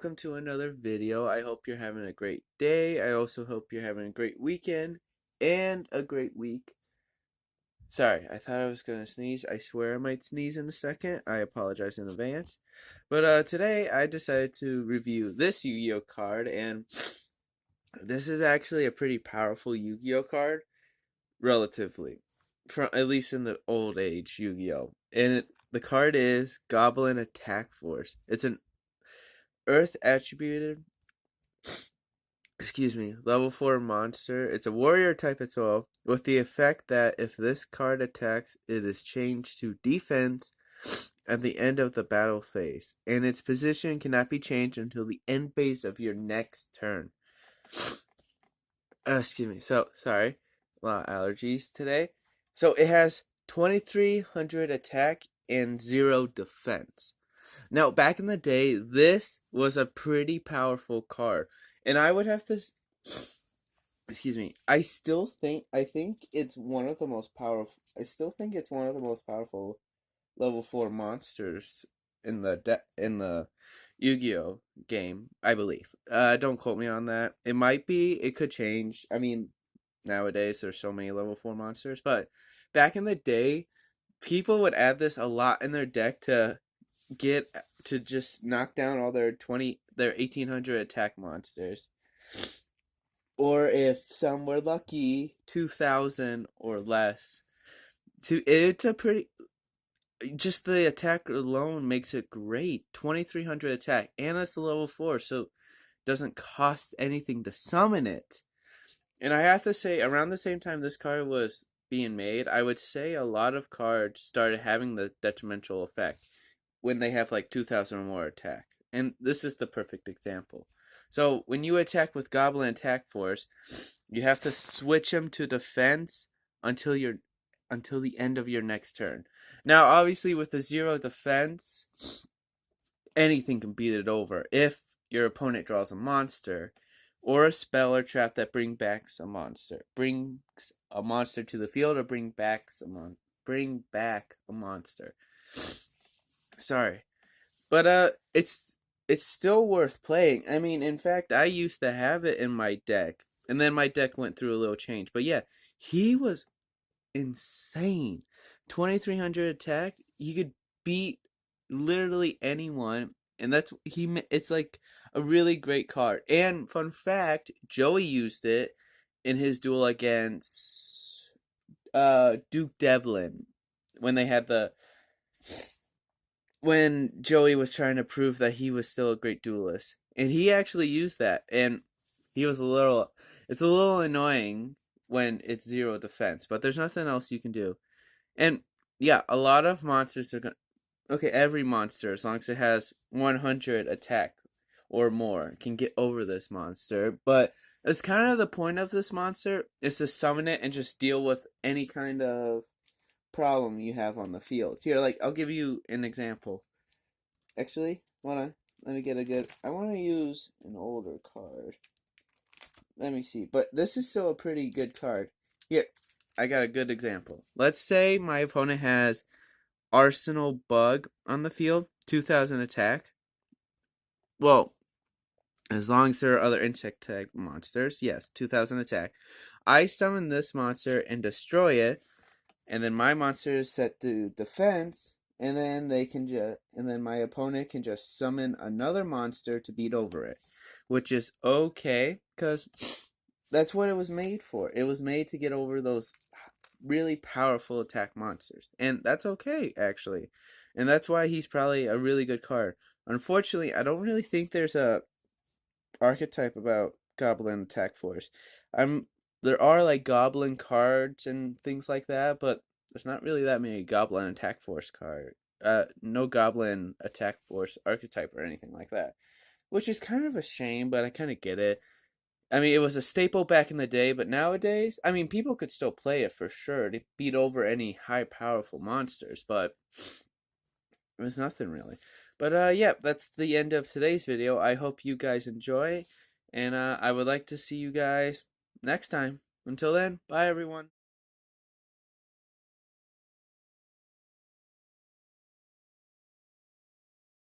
welcome to another video. I hope you're having a great day. I also hope you're having a great weekend and a great week. Sorry, I thought I was going to sneeze. I swear I might sneeze in a second. I apologize in advance. But today I decided to review this Yu-Gi-Oh card, and this is actually a pretty powerful Yu-Gi-Oh card, relatively, from at least in the old age Yu-Gi-Oh. And the card is Goblin Attack Force. It's an Earth attributed, level 4 monster. It's a warrior type as well, with the effect that if this card attacks, it is changed to defense at the end of the battle phase, and its position cannot be changed until the end phase of your next turn. So, sorry, a lot of allergies today. So, it has 2300 attack and 0 defense. Now, back in the day, this was a pretty powerful card, and I would have to, I think it's one of the most powerful. I still think it's one of the most powerful level 4 monsters in the Yu-Gi-Oh game, I believe. Don't quote me on that. It might be. It could change. I mean, nowadays there's so many level 4 monsters, but back in the day, people would add this a lot in their deck to just knock down all their 1800 attack monsters, or if some were lucky, 2000 or less. It's a pretty, just the attack alone makes it great. 2300 attack, and it's a level 4, so it doesn't cost anything to summon it. And I have to say, around the same time this card was being made, I would say a lot of cards started having the detrimental effect when they have like 2000 or more attack. And this is the perfect example. So when you attack with Goblin Attack Force, you have to switch them to defense until the end of your next turn. Now, obviously, with the 0 defense, anything can beat it over if your opponent draws a monster or a spell or trap that brings a monster to the field, or bring back a monster. Sorry, but it's still worth playing. I mean, in fact, I used to have it in my deck, and then my deck went through a little change. But yeah, he was insane. 2300 attack, he could beat literally anyone, and it's like a really great card. And fun fact, Joey used it in his duel against Duke Devlin when they had when Joey was trying to prove that he was still a great duelist. And he actually used that, and it's a little annoying when it's 0 defense, but there's nothing else you can do. And yeah, a lot of monsters are every monster, as long as it has 100 attack or more, can get over this monster. But it's kind of the point of this monster is to summon it and just deal with any kind of problem you have on the field. Here, like, I'll give you an example. Actually, let me get I want to use an older card. Let me see. But this is still a pretty good card. Here, I got a good example. Let's say my opponent has Arsenal Bug on the field, 2000 attack. Well, as long as there are other insect type monsters, yes, 2000 attack. I summon this monster and destroy it, and then my monster is set to defense, and then my opponent can just summon another monster to beat over it, which is okay, because that's what it was made for. It was made to get over those really powerful attack monsters, and that's okay, actually. And that's why he's probably a really good card. Unfortunately, I don't really think there's a archetype about Goblin Attack Force. There are like Goblin cards and things like that, but there's not really that many Goblin Attack Force cards. No Goblin Attack Force archetype or anything like that, which is kind of a shame, but I kind of get it. I mean, it was a staple back in the day, but nowadays, I mean, people could still play it for sure to beat over any high powerful monsters, but there's nothing really. But yeah, that's the end of today's video. I hope you guys enjoy, and I would like to see you guys next time. Until then, bye everyone.